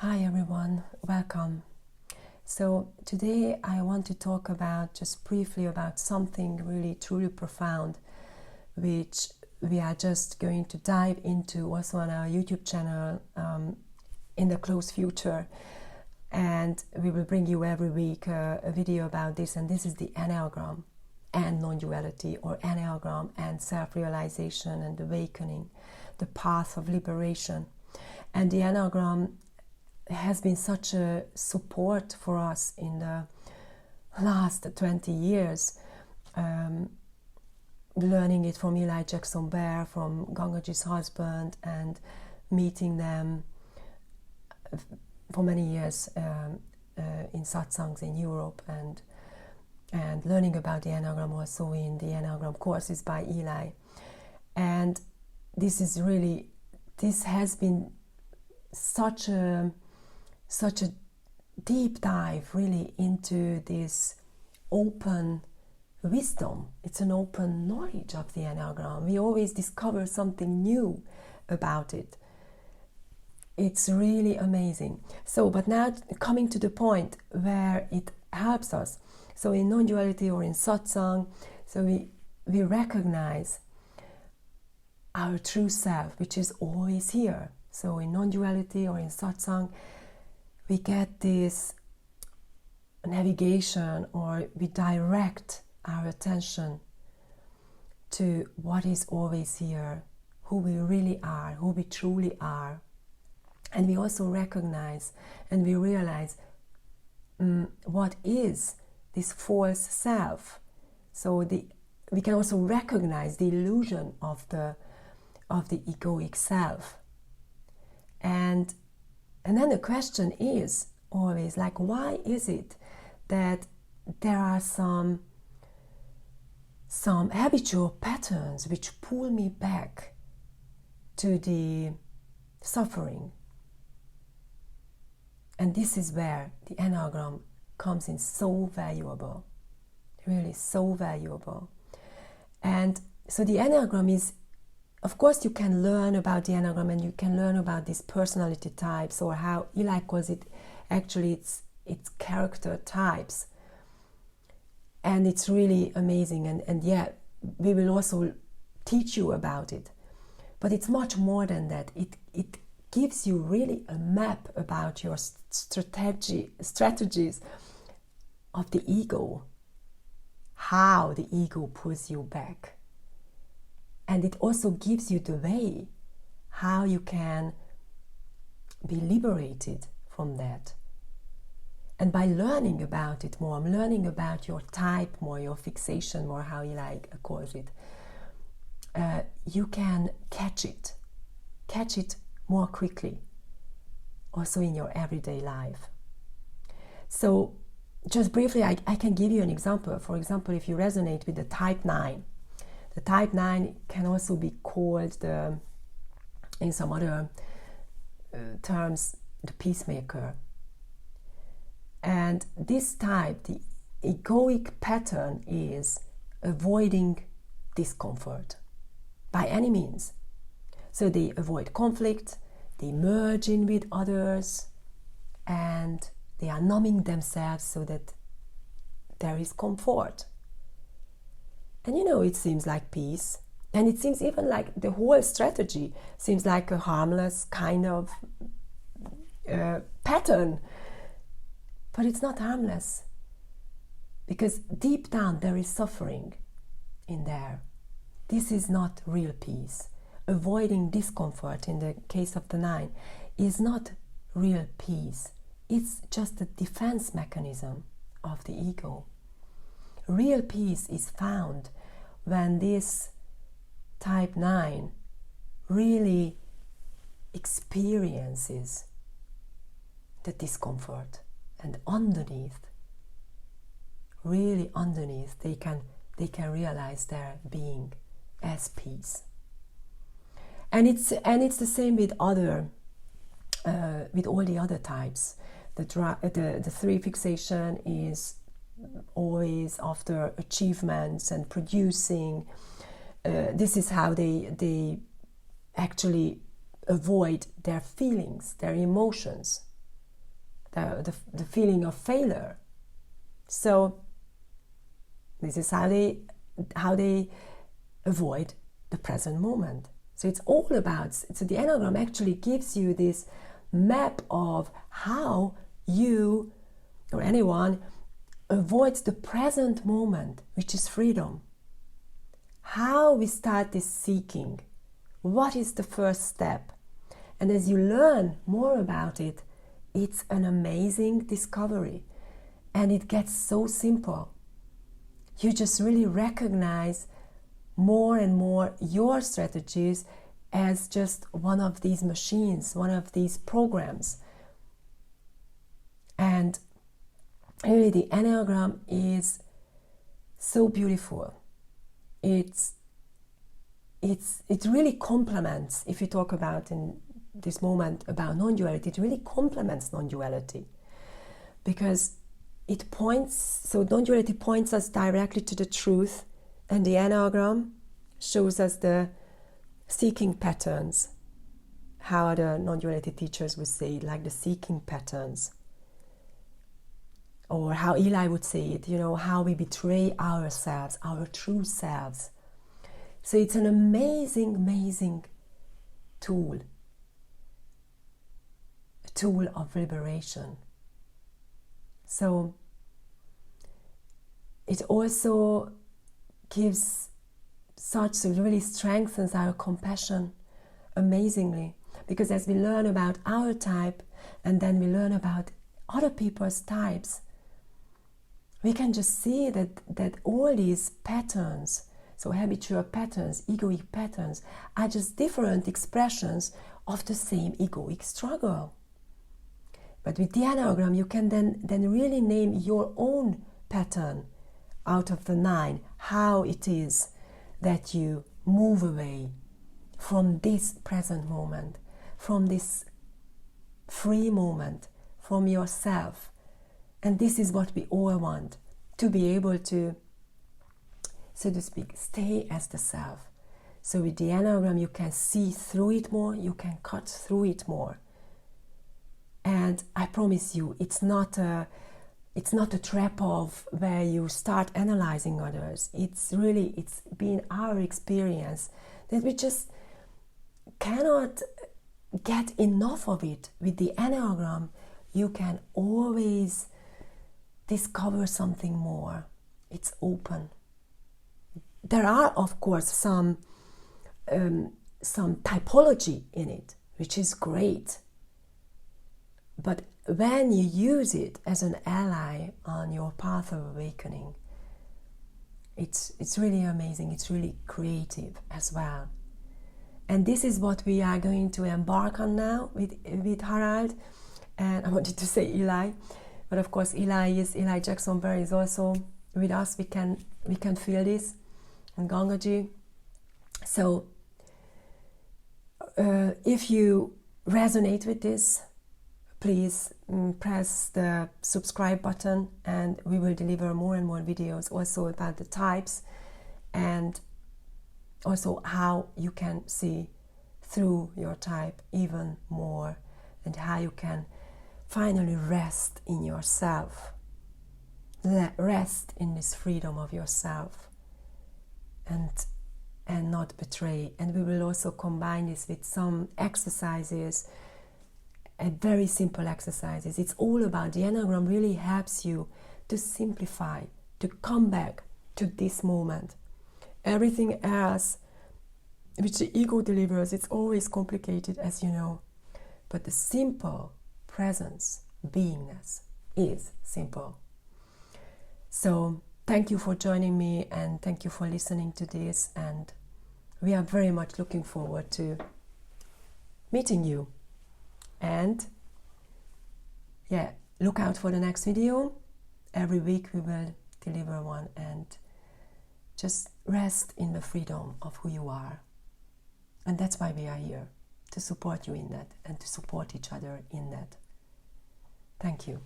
Hi everyone, welcome. So today I want to talk about, just briefly, about something really truly profound, which we are just going to dive into also on our YouTube channel in the close future. And we will bring you every week a video about this, and this is the Enneagram and non-duality, or Enneagram and self-realization and awakening, the path of liberation. And the Enneagram has been such a support for us in the last 20 years, learning it from Eli Jackson Bear, from Gangaji's husband, and meeting them for many years in satsangs in Europe, and learning about the Enneagram also in the Enneagram courses by Eli. And this has been such a deep dive really into this open wisdom. It's an open knowledge of the Enneagram. We always discover something new about it. It's really amazing. So, but now coming to the point where it helps us. So in non-duality or in satsang, so we recognize our true self, which is always here. So in non-duality or in satsang, we get this navigation, or we direct our attention to what is always here, who we really are, who we truly are. And we also recognize and we realize what is this false self. So we can also recognize the illusion of the egoic self. And then the question is always like, why is it that there are some habitual patterns which pull me back to the suffering? And this is where the Enneagram comes in so valuable, really so valuable. And so the Enneagram is, of course, you can learn about the Enneagram and you can learn about these personality types, or how Eli calls it, actually it's character types. And it's really amazing, and yeah, we will also teach you about it. But it's much more than that. It gives you really a map about your strategies of the ego, how the ego pulls you back. And it also gives you the way how you can be liberated from that. And by learning about it more, I'm learning about your type more, your fixation more, how you calls it, you can catch it more quickly, also in your everyday life. So just briefly, I can give you an example. For example, if you resonate with the type 9, the type 9 can also be called, in some other terms, the peacemaker. And this type, the egoic pattern, is avoiding discomfort by any means. So they avoid conflict, they merge in with others, and they are numbing themselves so that there is comfort. And it seems like peace. And it seems even like the whole strategy seems like a harmless kind of pattern. But it's not harmless. Because deep down there is suffering in there. This is not real peace. Avoiding discomfort, in the case of the 9, is not real peace. It's just a defense mechanism of the ego. Real peace is found when this type 9 really experiences the discomfort, and really underneath, they can realize their being as peace. And it's the same with all the other types. The 3 fixation is always after achievements and producing. This is how they actually avoid their feelings, their emotions. the feeling of failure. So this is how they avoid the present moment. So it's all about, so the Enneagram actually gives you this map of how you or anyone avoids the present moment, which is freedom. How we start this seeking. What is the first step? And as you learn more about it, it's an amazing discovery. And it gets so simple. You just really recognize more and more your strategies as just one of these machines, one of these programs. And really the Enneagram is so beautiful. It really complements, if you talk about in this moment about non-duality, it really complements non-duality. Because it points, so non-duality points us directly to the truth, and the Enneagram shows us the seeking patterns, how the non-duality teachers would say, like the seeking patterns. Or how Eli would say it, how we betray ourselves, our true selves. So it's an amazing, amazing tool. A tool of liberation. So it also gives it really strengthens our compassion amazingly. Because as we learn about our type and then we learn about other people's types, we can just see that all these patterns, so habitual patterns, egoic patterns, are just different expressions of the same egoic struggle. But with the Enneagram, you can then really name your own pattern out of the 9, how it is that you move away from this present moment, from this free moment, from yourself. And this is what we all want, to be able to, so to speak, stay as the self. So with the Enneagram, you can see through it more, you can cut through it more. And I promise you, it's not a trap of where you start analyzing others. It's been our experience that we just cannot get enough of it. With the Enneagram, you can always discover something more. It's open. There are, of course, some typology in it, which is great. But when you use it as an ally on your path of awakening, it's really amazing. It's really creative as well. And this is what we are going to embark on now with Harald. And I wanted to say Eli, but of course Eli Jackson Berry is also with us. We can feel this, and Gangaji. So if you resonate with this, please press the subscribe button, and we will deliver more and more videos also about the types, and also how you can see through your type even more, and how you can finally rest in yourself, rest in this freedom of yourself, and not betray. And we will also combine this with some exercises, and very simple exercises. It's all about, the Enneagram really helps you to simplify, to come back to this moment. Everything else which the ego delivers, it's always complicated, as you know. But the simple presence, beingness, is simple. So thank you for joining me, and thank you for listening to this, and we are very much looking forward to meeting you. And yeah, look out for the next video. Every week we will deliver one, and just rest in the freedom of who you are. And that's why we are here, to support you in that and to support each other in that. Thank you.